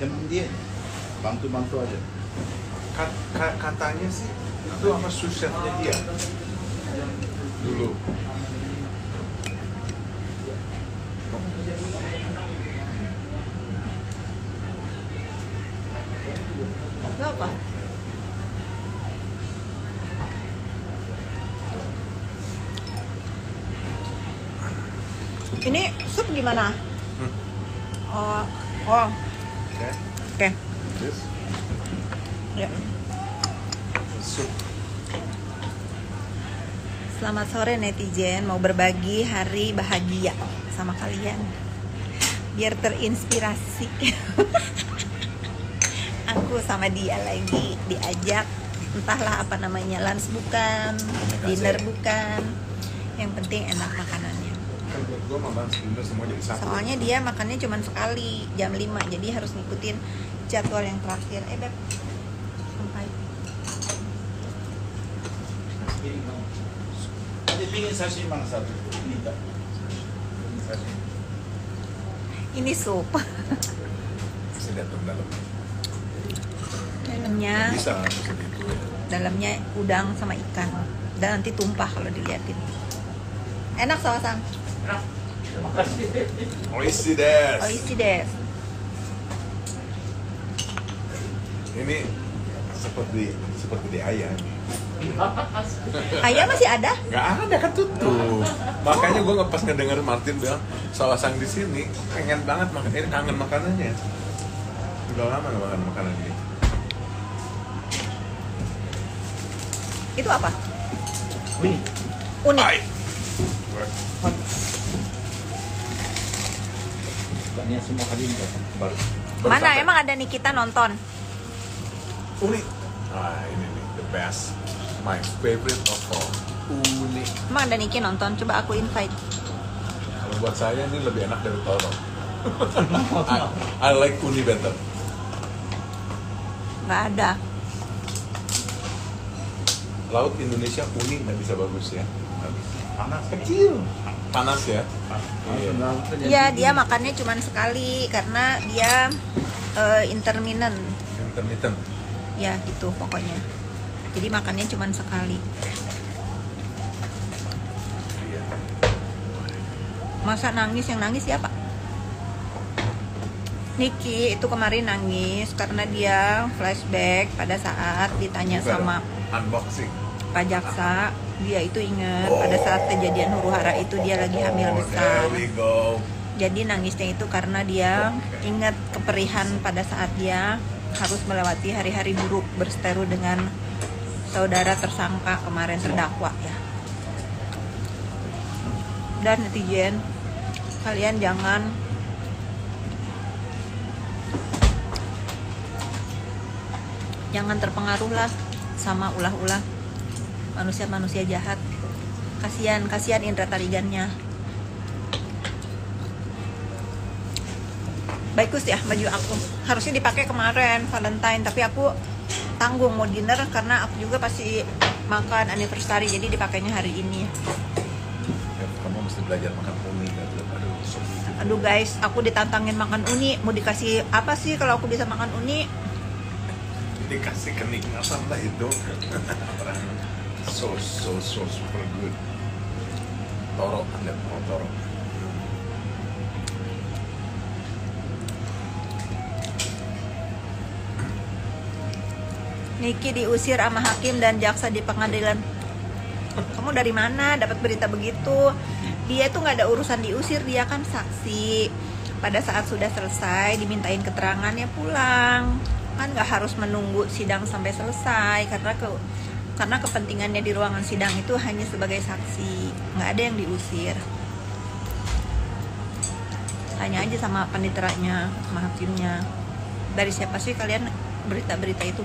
Yang dia bantu-bantu aja. Katanya sih itu sama susahnya dia dulu. Itu apa? Ini sup gimana? Oh, oh, Okay. oke. This Ya. soup. Selamat sore netizen, mau berbagi hari bahagia sama kalian biar terinspirasi. Aku sama dia lagi diajak, entahlah apa namanya, lunch bukan, dinner bukan, yang penting enak makanannya. Kan buat gue makan dinner semua jadi satu. Soalnya dia makannya cuma sekali jam 5, jadi harus ngikutin jadwal yang terakhir. Beb, sampai. Dia bikin sashimi mana satu? Ini tak. Ini sashimi. Ini sup. Bisa lihat dong dalam. Dalamnya, Bisa itu ya. dalamnya udang sama ikan. Dan nanti tumpah kalau diliatin. Enak Sawasang. Oishi desu. Oishi desu. Ini seperti di ayam. Ayam masih ada? Nggak ada kan tutup. Makanya gue pas ngedenger Martin bilang Sawasang di sini pengen banget makan. Ini kangen makanannya. Udah lama nggak makan makanan ini. Itu apa? Uni. Unik. Ai. Banyak semua kali ini baru. Mana sampai. emang ada Nikita nonton? Uni. Ah ini nih the best. My favorite of all. Uni. Emang ada Niki nonton? Coba aku invite. Kalau buat saya ini lebih enak dari Toro. I like uni better. Nggak ada. Laut Indonesia uni nggak bisa bagus ya. Panas. Kecil. Panas ya. Iya, dia makannya cuma sekali karena dia intermittent. Intermittent. Ya gitu pokoknya. Jadi makannya cuma sekali. Iya. Masa nangis? Yang nangis siapa? Niki itu kemarin nangis karena dia flashback pada saat ditanya Bukan, sama unboxing. Pak Jaksa. Dia itu ingat pada saat kejadian huru-hara itu dia lagi hamil besar. There we go. Jadi nangisnya itu karena dia ingat keperihan pada saat dia harus melewati hari-hari buruk berseteru dengan saudara tersangka kemarin terdakwa ya. Dan netizen, kalian jangan terpengaruh lah sama ulah-ulah manusia-manusia jahat. Kasihan indra tarigannya. Bagus ya baju aku. Harusnya dipakai kemarin Valentine, tapi aku tanggung mau dinner karena aku juga pasti makan anniversary, jadi dipakainya hari ini. Ya, kamu mesti belajar makan uni. Aduh, so beautiful. Aduh guys, aku ditantangin makan uni. Mau dikasih apa sih kalau aku bisa makan uni? Dikasih kenikmatan lah itu. so super good. Toro, lihat mau Toro. Niki diusir sama hakim dan jaksa di pengadilan. Kamu dari mana dapat berita begitu? Dia tuh nggak ada urusan diusir, dia kan saksi. Pada saat sudah selesai dimintain keterangannya pulang. Kan nggak harus menunggu sidang sampai selesai karena kepentingannya di ruangan sidang itu hanya sebagai saksi, nggak ada yang diusir. Tanya aja sama paniteranya, sama hakimnya. Dari siapa sih kalian berita-berita itu?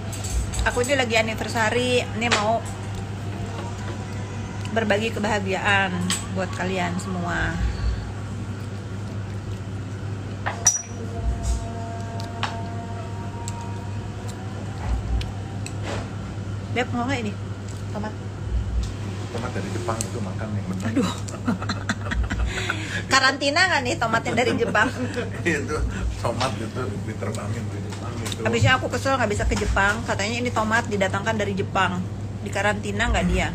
Aku ini lagi anniversary, ini mau berbagi kebahagiaan buat kalian semua. Beb, mau nggak ini? Tomat. Tomat dari Jepang itu makan yang benar. Aduh. Karantina nggak nih tomatnya dari Jepang? Itu tomat itu diterbangin di Jepang gitu. Habisnya aku kesel nggak bisa ke Jepang. Katanya ini tomat didatangkan dari Jepang. Di karantina nggak dia?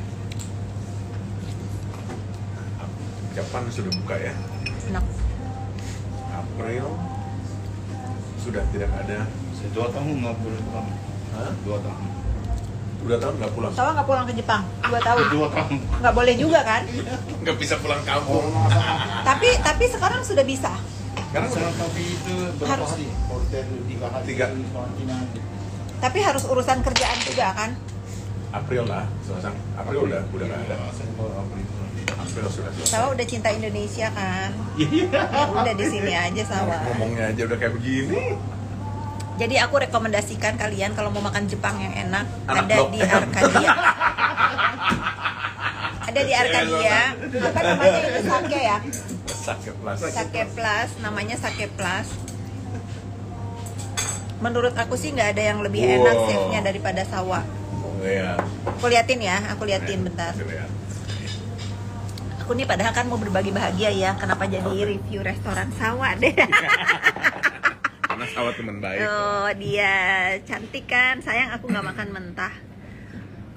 Jepang sudah buka ya. Enak. April sudah tidak ada. 2 tahun nggak boleh pulang. Hah? 2 tahun. Udah tahun nggak pulang. Sawa nggak pulang ke Jepang 2 tahun. 2 tahun. Nggak boleh juga kan? Nggak bisa pulang kampung. Tapi sekarang sudah bisa. Sekarang udah. Sekarang tapi itu berapa Harus. hari? Hotel 3 hari. Tiga. Karantina. Tapi harus urusan kerjaan juga kan? April lah, April udah nggak ada. Saya baru April. April sudah selesai. Sawa udah cinta Indonesia kan? Iya. Udah di sini aja Sawa. Ngomongnya aja udah kayak begini. Jadi aku rekomendasikan kalian kalau mau makan Jepang yang enak Anak ada blok di M. Arcadia. Ada di Arcadia. Apa namanya itu sake ya? Sakit plus. Sake Plus, namanya Sake Plus. Menurut aku sih nggak ada yang lebih enak Wow. chefnya daripada Sawa. Oh iya. Aku liatin ya, aku liatin bentar. Ya. Aku nih padahal kan mau berbagi bahagia ya. Kenapa jadi review restoran Sawa deh? Karena Sawa teman baik. Oh dia cantik kan. Sayang aku nggak makan mentah.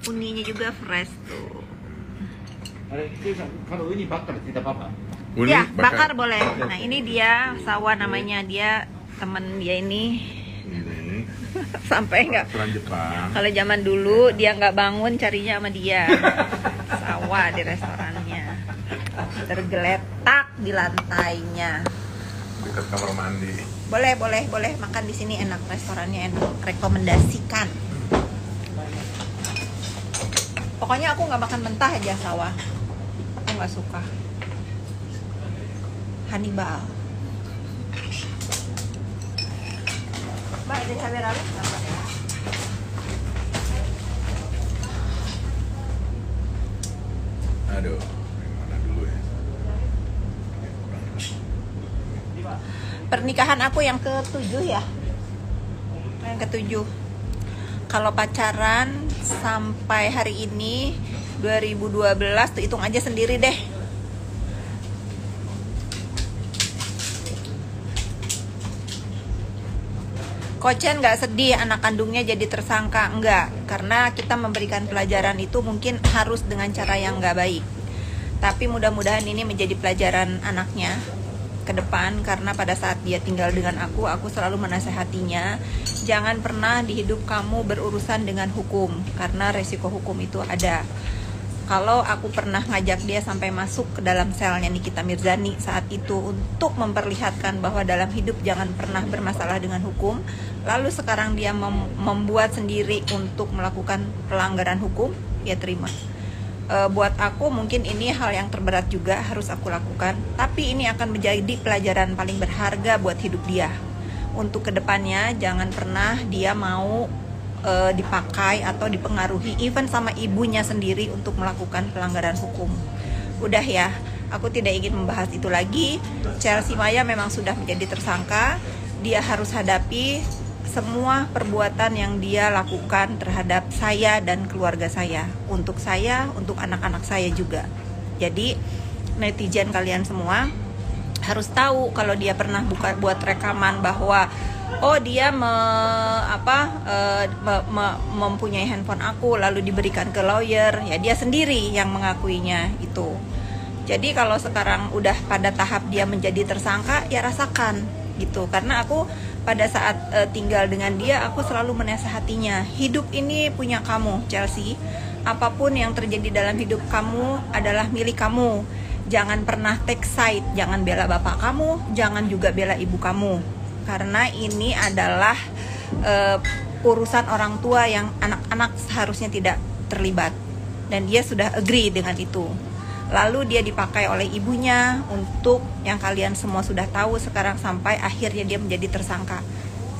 Uninya juga fresh tuh. Kalau ini bakar tidak apa-apa. Uni, Ya bakar boleh. Nah ini dia Sawa namanya, dia temen dia ini. Ini Sampai nggak, restoran Jepang. kalau zaman dulu dia nggak bangun carinya sama dia. Sawa di restorannya, tergeletak di lantainya. Dekat kamar mandi. Boleh makan di sini, enak, restorannya enak, rekomendasikan. Pokoknya aku nggak makan mentah aja Sawa, aku nggak suka. Hannibal. Mbak ada cabai rawit nggak Mbak? Aduh, yang mana dulu ya? Pernikahan aku yang ke-7 ya. Yang ke-7. Kalau pacaran sampai hari ini 2012 tuh hitung aja sendiri deh. Kochen nggak sedih anak kandungnya jadi tersangka, enggak, karena kita memberikan pelajaran itu mungkin harus dengan cara yang nggak baik. Tapi mudah-mudahan ini menjadi pelajaran anaknya ke depan, karena pada saat dia tinggal dengan aku selalu menasehatinya, jangan pernah di hidup kamu berurusan dengan hukum, karena resiko hukum itu ada. Kalau aku pernah ngajak dia sampai masuk ke dalam selnya Nikita Mirzani saat itu untuk memperlihatkan bahwa dalam hidup jangan pernah bermasalah dengan hukum, lalu sekarang dia membuat sendiri untuk melakukan pelanggaran hukum, ya terima. Buat aku mungkin ini hal yang terberat juga harus aku lakukan, tapi ini akan menjadi pelajaran paling berharga buat hidup dia. Untuk kedepannya jangan pernah dia mau dipakai atau dipengaruhi even sama ibunya sendiri untuk melakukan pelanggaran hukum. Udah ya, aku tidak ingin membahas itu lagi. Chelsea Maya memang sudah menjadi tersangka. Dia harus hadapi semua perbuatan yang dia lakukan terhadap saya dan keluarga saya, untuk anak-anak saya juga. Jadi netizen kalian semua harus tahu kalau dia pernah buat rekaman bahwa oh dia mempunyai handphone aku lalu diberikan ke lawyer, ya dia sendiri yang mengakuinya itu. Jadi kalau sekarang udah pada tahap dia menjadi tersangka, ya rasakan gitu. Karena aku pada saat tinggal dengan dia, aku selalu menasehatinya, hidup ini punya kamu Chelsea, apapun yang terjadi dalam hidup kamu adalah milik kamu. Jangan pernah take side, jangan bela bapak kamu, jangan juga bela ibu kamu, karena ini adalah urusan orang tua yang anak-anak seharusnya tidak terlibat, dan dia sudah agree dengan itu. Lalu dia dipakai oleh ibunya untuk yang kalian semua sudah tahu sekarang, sampai akhirnya dia menjadi tersangka.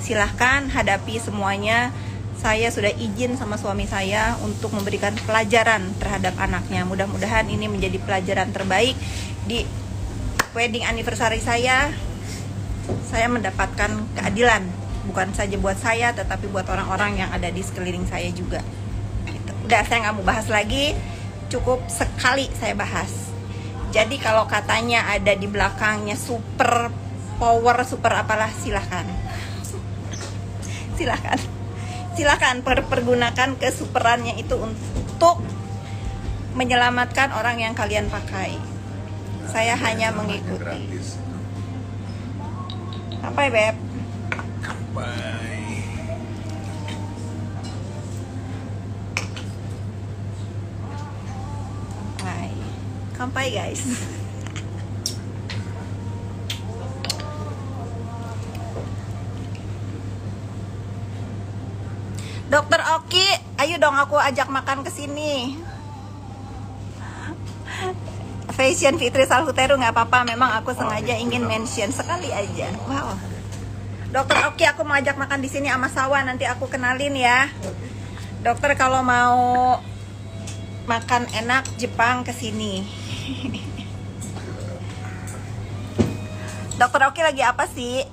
Silahkan hadapi semuanya. Saya sudah izin sama suami saya untuk memberikan pelajaran terhadap anaknya. Mudah-mudahan ini menjadi pelajaran terbaik di wedding anniversary saya mendapatkan keadilan, bukan saja buat saya tetapi buat orang-orang yang ada di sekeliling saya juga gitu. Udah, saya nggak mau bahas lagi, cukup sekali saya bahas. Jadi kalau katanya ada di belakangnya super power, super apalah, silahkan. Silahkan pergunakan kesuperannya itu untuk menyelamatkan orang yang kalian pakai. Saya hanya mengikuti. Gratis. Sampai Beb. Kampai. Kampai guys. Dokter Oki, ayo dong aku ajak makan ke sini. Fashion Fitri Salhuteru nggak apa-apa, memang aku sengaja ingin mention sekali aja. Wow. Dokter Oki, aku mau ajak makan di sini sama Sawa, nanti aku kenalin ya. Dokter kalau mau makan enak Jepang ke sini. Dokter Oki lagi apa sih?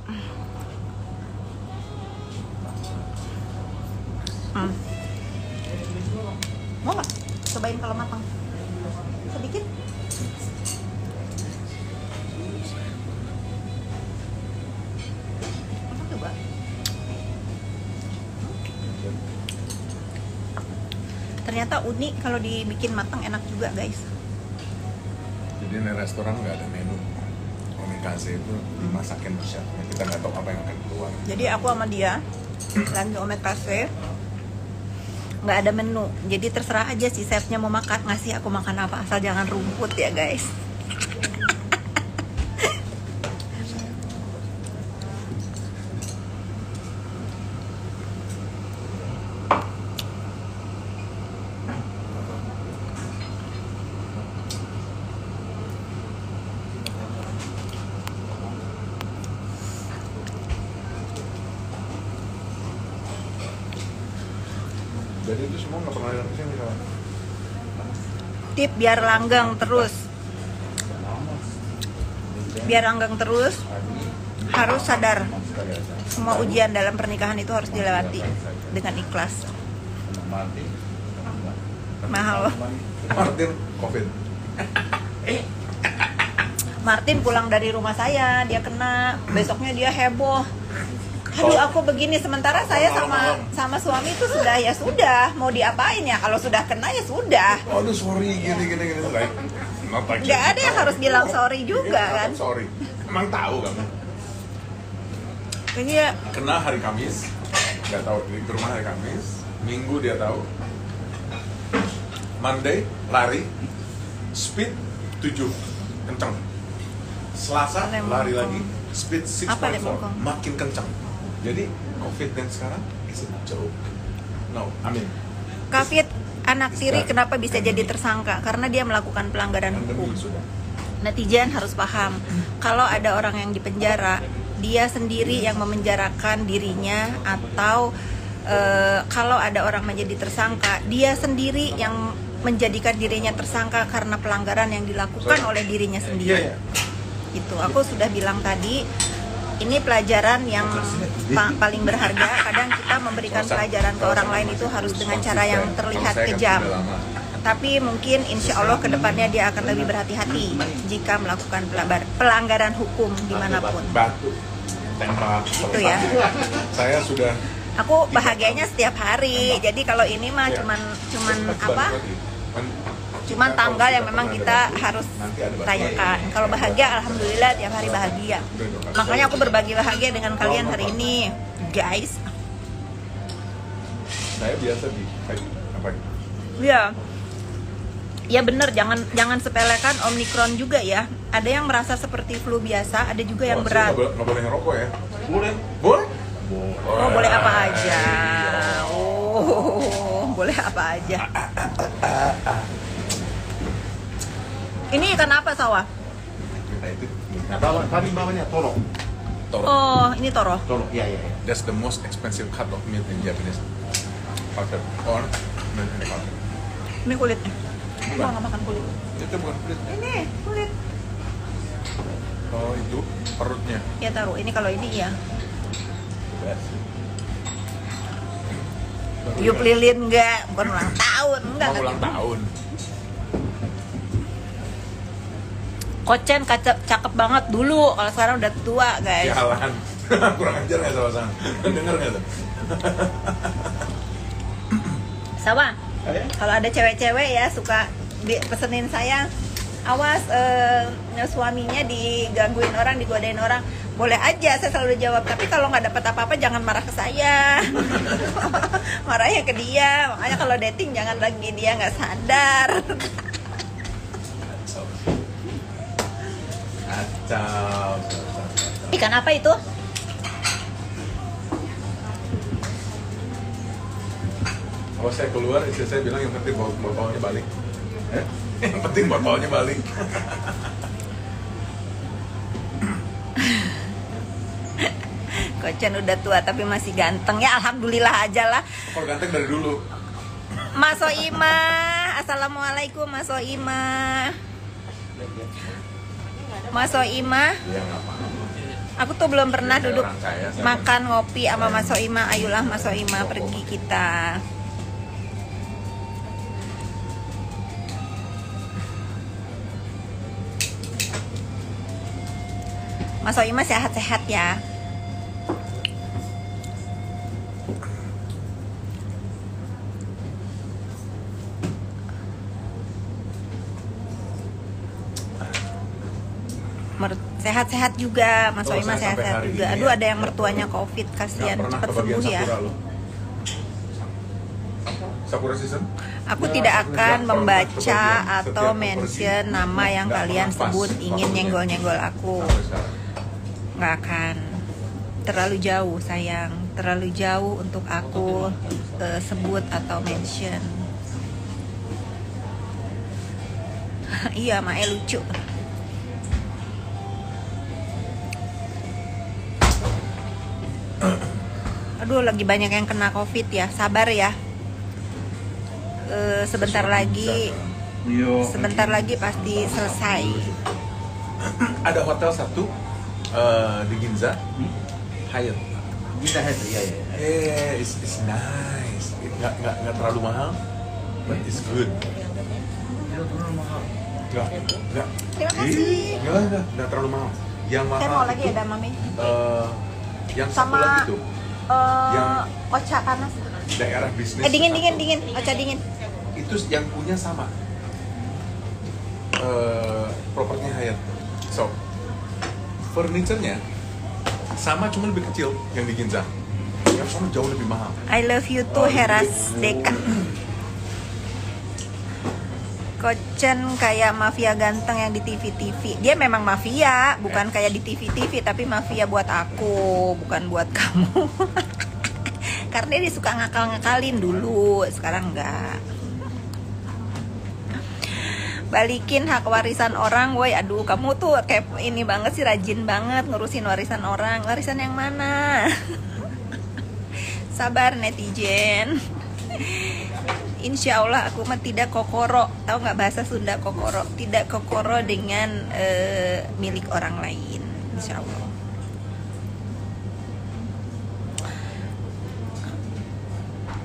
Mau nggak? Cobain kalau matang. Sedikit. Coba. Ternyata unik kalau dibikin matang, enak juga guys. Jadi di restoran nggak ada menu. Omakase itu dimasakin chefnya. Kita nggak tahu apa yang akan keluar. Jadi aku sama dia lagi omakase, nggak ada menu. Jadi terserah aja si chefnya mau makan, ngasih aku makan apa, asal jangan rumput ya guys. Jadi itu semua nggak pernah datang ke sini kalau. Tip biar langgeng terus. Biar langgeng terus, harus sadar semua ujian dalam pernikahan itu harus dilewati dengan ikhlas. Mahal loh. Martin COVID. Martin pulang dari rumah saya, dia kena, besoknya dia heboh. Aduh aku begini, sementara saya sama suami itu sudah ya sudah, mau diapain ya, kalau sudah kena ya sudah. Aduh sorry gini like. Nggak ada yang harus bilang sorry juga kan. Sorry. Emang tahu kamu? Ini ya Kena hari Kamis, nggak tahu di rumah hari Kamis. Minggu dia tahu. Monday lari, speed 7 kencang. Selasa lari lagi, speed Apa 6.4 makin kencang. Jadi COVID dan sekarang is a joke. No, I mean. Kafit anak tiri kenapa bisa jadi tersangka? Karena dia melakukan pelanggaran hukum. Sudah. Netizen harus paham, kalau ada orang yang dipenjara, dia sendiri yang memenjarakan dirinya, atau kalau ada orang menjadi tersangka, dia sendiri yang menjadikan dirinya tersangka karena pelanggaran yang dilakukan oleh dirinya sendiri. Itu aku sudah bilang tadi, ini pelajaran yang paling berharga. Kadang kita memberikan pelajaran ke orang lain itu harus dengan cara yang terlihat kejam. Tapi mungkin insya Allah kedepannya dia akan lebih berhati-hati jika melakukan pelanggaran hukum dimanapun. Batu, tembak. Itu ya. Saya sudah. Aku bahagianya setiap hari. Jadi kalau ini mah cuman apa? Cuman tanggal yang memang kita harus rayakan. Kalau bahagia, alhamdulillah tiap hari bahagia. Makanya aku berbagi bahagia dengan kalian hari ini, guys. Saya biasa di apa? Ya, ya bener. Jangan sepelekan Omikron juga ya. Ada yang merasa seperti flu biasa, ada juga yang berat. Nggak boleh ngerokok ya? Boleh. Oh, boleh apa aja. Oh, boleh apa aja. Ini ikan apa, Sawah? Tadi bawahnya toro. Oh, ini toro. Toro, iya. That's the most expensive cut of meat in Japanese culture. Or American culture. Ini kulitnya. Aku nggak makan kulit. Itu bukan kulit. Ini kulit. Oh itu perutnya. Ya taruh. Ini kalau ini ya. Yuk lilin enggak? Bukan ulang tahun, enggak. Mau ulang tahun. Kocen cakep banget dulu, kalau sekarang udah tua guys. Jalan. Kurang ajar nggak sama Dengar nggak tuh? Sawa, kalau ada cewek-cewek ya suka pesenin saya, awas suaminya digangguin orang, digodain orang, boleh aja, saya selalu jawab. Tapi kalau nggak dapat apa-apa jangan marah ke saya. Marahnya ke dia. Makanya kalau dating jangan lagi dia nggak sadar. Kacau. Ikan apa itu? Kalau saya keluar, istri saya bilang yang penting bau-baunya balik. Yang penting bau-baunya balik. Kocen udah tua tapi masih ganteng ya, alhamdulillah aja lah. Kalau ganteng dari dulu. Mas Soimah, assalamualaikum Mas Soimah. Mas Soimah, Iya nggak apa-apa. aku tuh belum pernah Kayak duduk orang kaya, saya makan ngopi sama Mas Soimah. Ayolah Mas Soimah, pergi kita. Mas Soimah sehat-sehat ya. Sehat-sehat juga, Mas Oh, Soimah saya sampai sehat-sehat hari juga. ini Aduh, ya. ada yang mertuanya COVID, kasihan, Nggak pernah cepat ke bagian sembuh ya. Sakura loh. Sakura season? Aku Nah, tidak aku akan nggak pernah membaca ke bagian. atau Setiap aku mention pergi, nama yang nggak kalian pernah pas sebut ingin waktunya. nyenggol-nyenggol aku. Sampai sekarang. Nggak akan. Terlalu jauh sayang, terlalu jauh untuk aku sebut atau mention. Iya, Mae lucu. Aduh, lagi banyak yang kena COVID ya. Sabar ya. Sebentar lagi, sebentar lagi pasti selesai. Ada hotel satu di Ginza, Hyatt. Bisa itu, iya. It's nice. Nggak terlalu mahal, but it's good. Nggak. Terima kasih. Nggak terlalu mahal. Yang mahal Saya mau lagi itu, ada Mami. yang satu Sama lagi tuh, Yang- ocha panas. daerah bisnis. Dingin, satu. dingin, ocha dingin. Itu yang punya sama. Propertinya Hyatt. So, furniture-nya sama, cuma lebih kecil yang di Ginza. Yang sana jauh lebih mahal. I love you too, Heras Deka. Kocen kayak mafia ganteng yang di TV-TV. Dia memang mafia, bukan kayak di TV-TV, tapi mafia buat aku, bukan buat kamu. Karena dia suka ngakal-ngakalin dulu, sekarang enggak. Balikin hak warisan orang, woi. Aduh, kamu tuh kayak ini banget sih, rajin banget ngurusin warisan orang. Warisan yang mana? Sabar netizen. Insya Allah aku mah tidak kokoro. Tahu nggak bahasa Sunda kokoro? Tidak kokoro dengan milik orang lain. Insya Allah.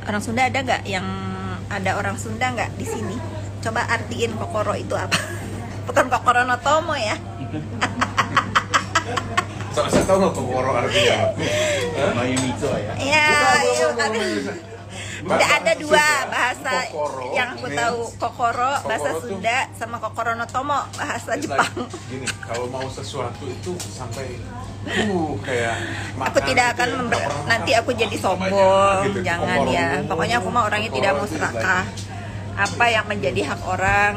Orang Sunda ada nggak yang ada orang Sunda nggak di sini? Coba artiin kokoro itu apa? Bukan kokoro no tomo ya. So, saya tahu nggak kokoro artinya apa? Mayumito ya. Ya, ada dua bahasa Kokoro yang aku tahu, kokoro bahasa Kokoro tuh- Sunda sama kokoro no tomo bahasa Jepang. Gini, kalau mau sesuatu itu sampai kayak Aku makan tidak itu akan yang nggak pernah nanti makan. aku jadi Banyak sombong, gitu. jangan Kokoro. ya. Pokoknya aku mah orangnya tidak mau Kokoro itu serakah. Apa yang menjadi hak orang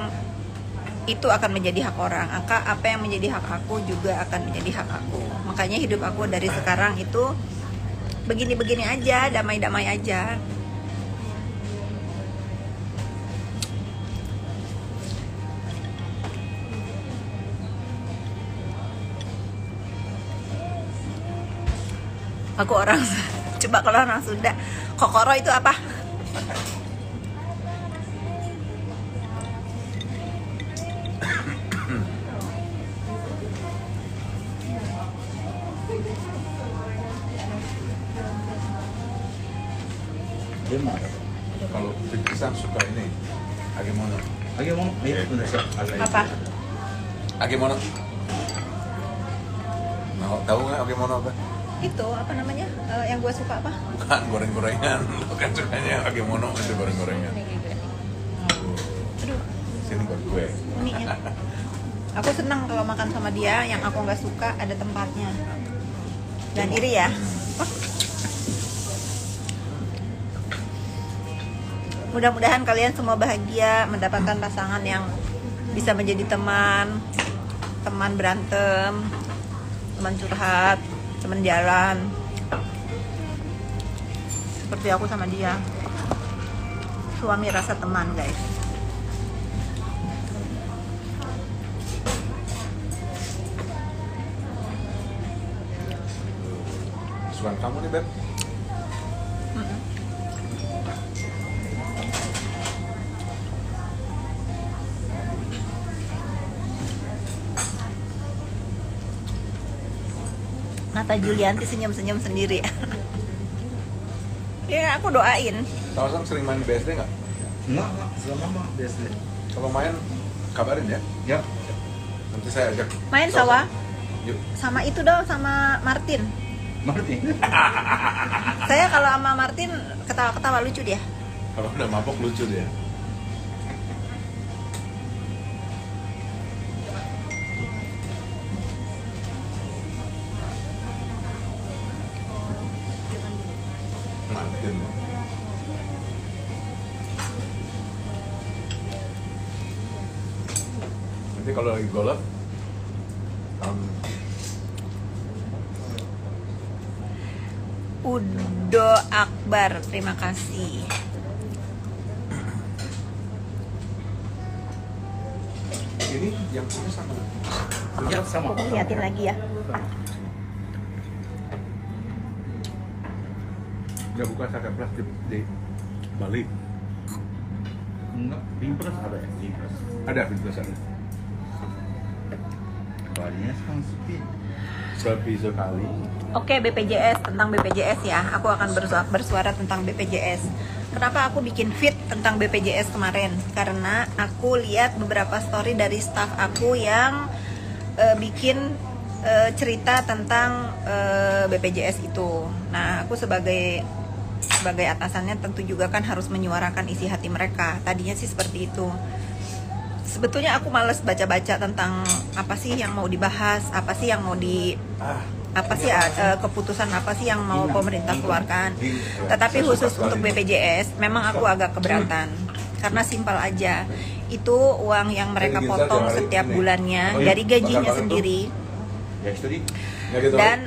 itu akan menjadi hak orang. Apa yang menjadi hak aku juga akan menjadi hak aku. Makanya hidup aku dari sekarang itu begini-begini aja, damai-damai aja. Aku orang coba kalau orang Sunda, kokoro itu apa? Dia mau. Kalau Fikrisan suka ini, Agemono. Lagi mau? Ayo, udah siap. Apa? Agemono. Nah, tahu nggak Agemono apa? Itu apa namanya? Yang gue suka apa? Bukan goreng-gorengan, bukan sukanya Agemono itu goreng-gorengan. Ini juga nih. Aduh, Sini buat gue. uniknya. Aku senang kalau makan sama dia. Yang aku nggak suka ada tempatnya. Dan iri ya. Mudah-mudahan kalian semua bahagia mendapatkan pasangan yang bisa menjadi teman berantem, teman curhat, teman jalan. Seperti aku sama dia. Suami rasa teman, guys. Kesukaan kamu nih, Beb. Nata Julianti senyum-senyum sendiri. Ya, aku doain. Tahu sering main BSD nggak? Enggak, selama mah BSD. Kalau main, kabarin ya. Ya. Nanti saya ajak. Main Tahu, sawah? Yuk. Sama itu dong, sama Martin. Martin. Saya kalau sama Martin ketawa-ketawa lucu dia. Kalau udah mabok lucu dia. Martin. Nanti kalau lagi golf, Udo Akbar, terima kasih. ini yang punya sama. Ya, sama. Aku liatin lagi ya. Udah buka sate plastik di Bali. Enggak, Pimpres ada ya? Pimpres. Ada pintu sana. Balinya sekarang sepi. Sepi sekali. Oke, BPJS, tentang BPJS ya. Aku akan bersuara tentang BPJS. Kenapa aku bikin feed tentang BPJS kemarin? Karena aku lihat beberapa story dari staff aku yang bikin cerita tentang BPJS itu. Nah, aku sebagai atasannya tentu juga kan harus menyuarakan isi hati mereka. Tadinya sih seperti itu. Sebetulnya aku males baca-baca tentang apa sih yang mau dibahas, apa sih yang mau keputusan apa sih yang mau pemerintah keluarkan. Tetapi khusus untuk BPJS memang aku agak keberatan karena simpel aja. Itu uang yang mereka potong setiap bulannya dari gajinya sendiri. Dan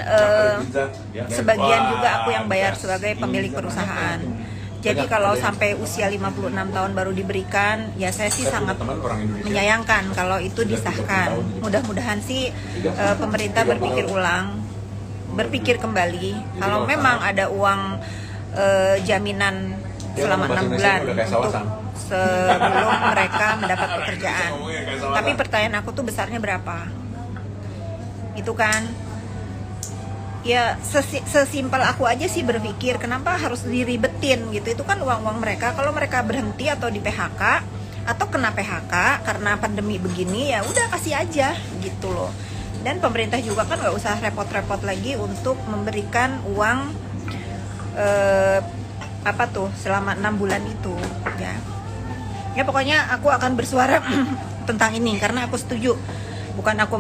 sebagian juga aku yang bayar sebagai pemilik perusahaan. Jadi kalau sampai usia 56 tahun baru diberikan, ya saya sih sangat menyayangkan kalau itu disahkan. Mudah-mudahan sih pemerintah berpikir kembali. Kalau memang ada uang jaminan selama 6 bulan untuk sebelum mereka mendapat pekerjaan. Tapi pertanyaan aku tuh besarnya berapa? Itu kan? Ya sesimpel aku aja sih berpikir kenapa harus diribetin gitu. Itu kan uang-uang mereka. Kalau mereka berhenti atau di PHK atau kena PHK karena pandemi begini, ya udah kasih aja gitu loh. Dan pemerintah juga kan nggak usah repot-repot lagi untuk memberikan uang selama 6 bulan itu ya. Ya pokoknya aku akan bersuara tentang ini karena aku setuju. Bukan aku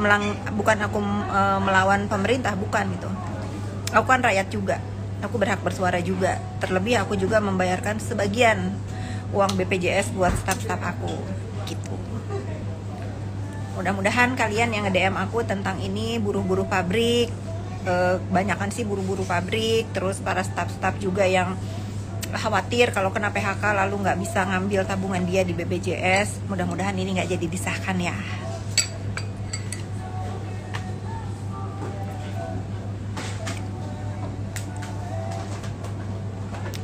melawan pemerintah, bukan gitu. Aku kan rakyat juga, aku berhak bersuara juga. Terlebih aku juga membayarkan sebagian uang BPJS buat staf-staf aku, gitu. Mudah-mudahan kalian yang nge-DM aku tentang ini, buruh-buruh pabrik, kebanyakan sih buruh-buruh pabrik, terus para staf-staf juga yang khawatir kalau kena PHK lalu nggak bisa ngambil tabungan dia di BPJS. Mudah-mudahan ini nggak jadi disahkan ya.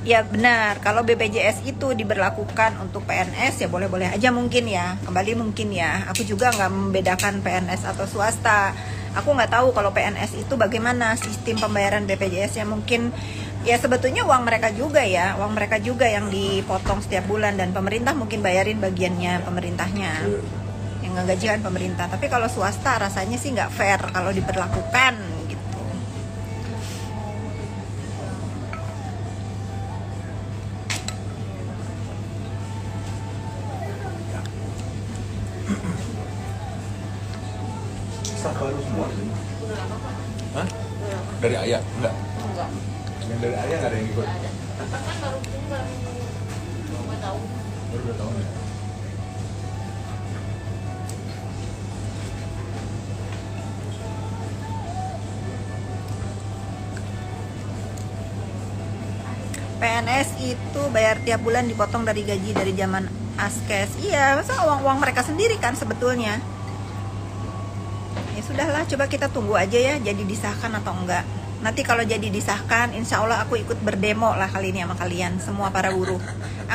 Ya benar, kalau BPJS itu diberlakukan untuk PNS ya boleh-boleh aja mungkin ya, kembali mungkin ya. Aku juga nggak membedakan PNS atau swasta. Aku nggak tahu kalau PNS itu bagaimana sistem pembayaran BPJS-nya. Mungkin ya sebetulnya uang mereka juga ya, uang mereka juga yang dipotong setiap bulan dan pemerintah mungkin bayarin bagiannya pemerintahnya. Ya yang ngegajikan pemerintah. Tapi kalau swasta rasanya sih nggak fair kalau diperlakukan gitu. Staff baru semua sih. Hah? Dari ayah? Enggak. Enggak. Yang dari ayah nggak ada yang ikut? Kan baru tinggal 2 tahun. Baru 2 tahun ya? PNS itu bayar tiap bulan dipotong dari gaji dari zaman Askes. Iya, masa uang mereka sendiri kan sebetulnya. Ya sudahlah, coba kita tunggu aja ya jadi disahkan atau enggak. Nanti kalau jadi disahkan, insya Allah aku ikut berdemo lah kali ini sama kalian semua para buruh.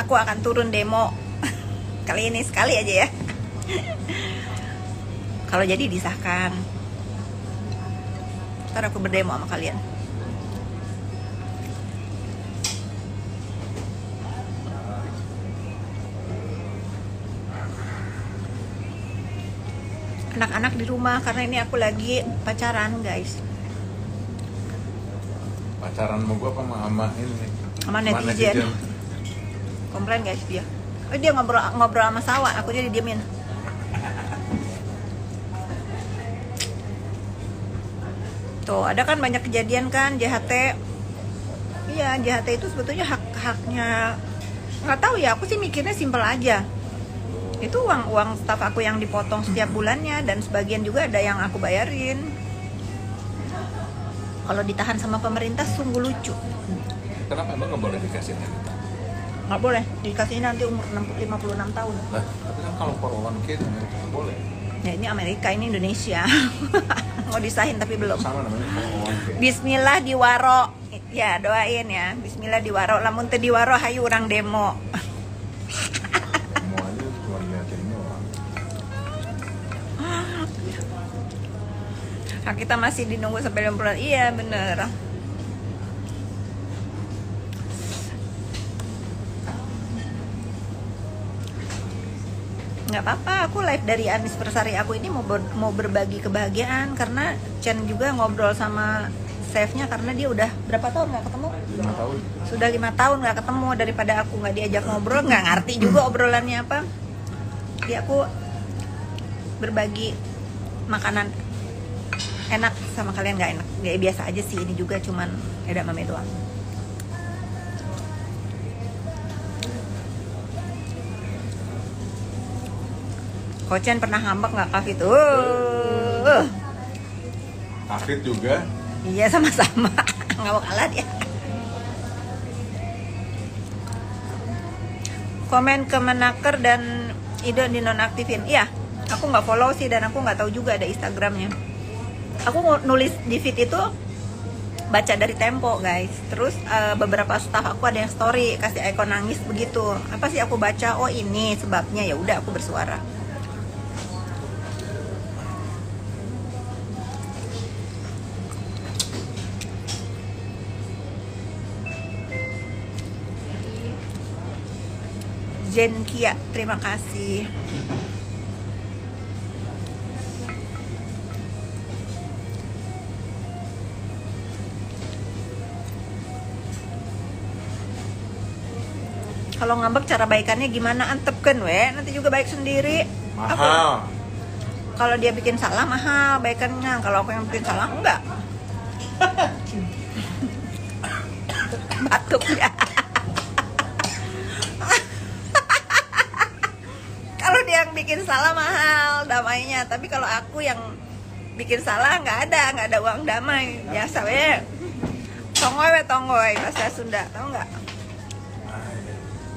Aku akan turun demo kali ini sekali aja ya. Kalau jadi disahkan, ntar aku berdemo sama kalian. Anak-anak di rumah karena ini aku lagi pacaran guys. Pacaran sama gue apa sama ini? Sama netizen. Komplain guys dia. Oh, dia ngobrol sama Sawa, aku jadi diemin. Tuh, ada kan banyak kejadian kan JHT. Iya, JHT itu sebetulnya hak-haknya. Nggak tahu ya, aku sih mikirnya simpel aja. Itu uang staf aku yang dipotong setiap bulannya dan sebagian juga ada yang aku bayarin. Kalau ditahan sama pemerintah sungguh lucu. Kenapa emang nggak boleh dikasih ini? Nggak boleh, dikasih nanti umur 56 tahun. Lah, tapi kan kalau 401k itu nggak boleh. Ya ini Amerika, ini Indonesia. Mau disahin tapi belum. Sama namanya 401k. Bismillah diwaro. Ya doain ya. Bismillah diwaro. Lamun teu diwaro hayu urang demo. Semuanya cuma liatin doang. Nah, kita masih dinunggu sampai 5 bulan. Iya bener. Nggak apa-apa, aku live dari anniversary aku ini mau berbagi kebahagiaan karena Chen juga ngobrol sama chefnya karena dia udah berapa tahun nggak ketemu? 5 tahun. Sudah 5 tahun nggak ketemu, daripada aku nggak diajak ngobrol, nggak ngerti juga obrolannya apa. Jadi aku berbagi makanan enak sama kalian nggak enak, ya biasa aja sih, ini juga cuman edamame doang. Kochen pernah ngambek nggak Kafit? Kafit juga. Iya sama-sama, nggak mau kalah dia. Komen ke Menaker dan Ido di nonaktifin. Iya, aku nggak follow sih dan aku nggak tahu juga ada Instagramnya. Aku nulis di feed itu baca dari Tempo guys. Terus beberapa staff aku ada yang story kasih icon nangis begitu. Apa sih aku baca? Oh ini sebabnya, ya udah aku bersuara. Jen Kia, terima kasih. Kalau ngambek cara baikannya gimana? Antepkan we, nanti juga baik sendiri. Mahal. Kalau dia bikin salah mahal baikannya, kalau aku yang bikin salah enggak. Batuk ya. Kalau dia yang bikin salah mahal damainya, tapi kalau aku yang bikin salah nggak ada uang damai. Biasa we. Tonggoy bahasa Sunda, tahu nggak?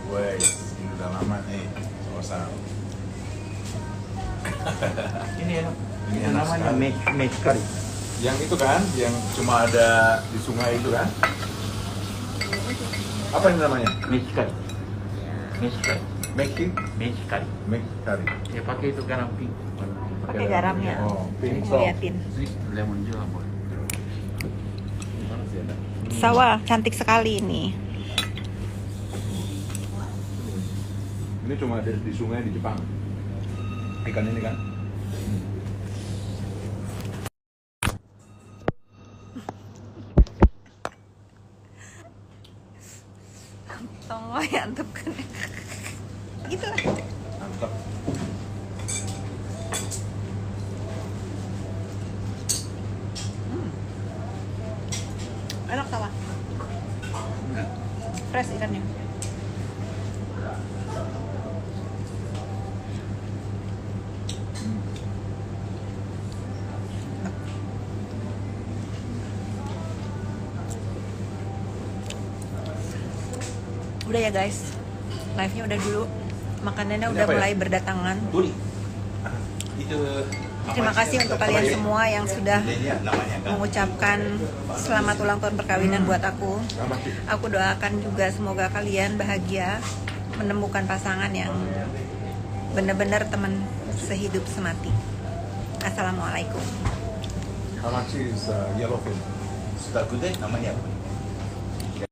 Woi, ini udah lama nih, sama. Ini enak. Ini Ini enak namanya sekali. make curry. Yang itu kan, yang cuma ada di sungai itu kan? Apa ini namanya? Make curry. Make curry. Making, Make curry. make curry. Ya pakai itu garam pink. Pakai garamnya. Oh, pink Mau salt. liatin. Lemon juga boleh. Sawah cantik sekali ini. Ini cuma ada di sungai di Jepang. Ikan ini kan? Tongo ya antep kan. Gitu lah. Mantap. Enak tawa. Fresh ikannya. Udah ya guys, live-nya udah dulu. Makanannya Ini udah apa ya? mulai berdatangan. Tuli. Itu Terima kasih untuk kalian semua yang sudah Ini namanya kan. mengucapkan selamat ulang tahun perkawinan buat aku. Selamat sih. Aku doakan juga semoga kalian bahagia menemukan pasangan yang benar-benar teman sehidup semati. Assalamualaikum. How much is yellowfin? Sudah gede namanya apa?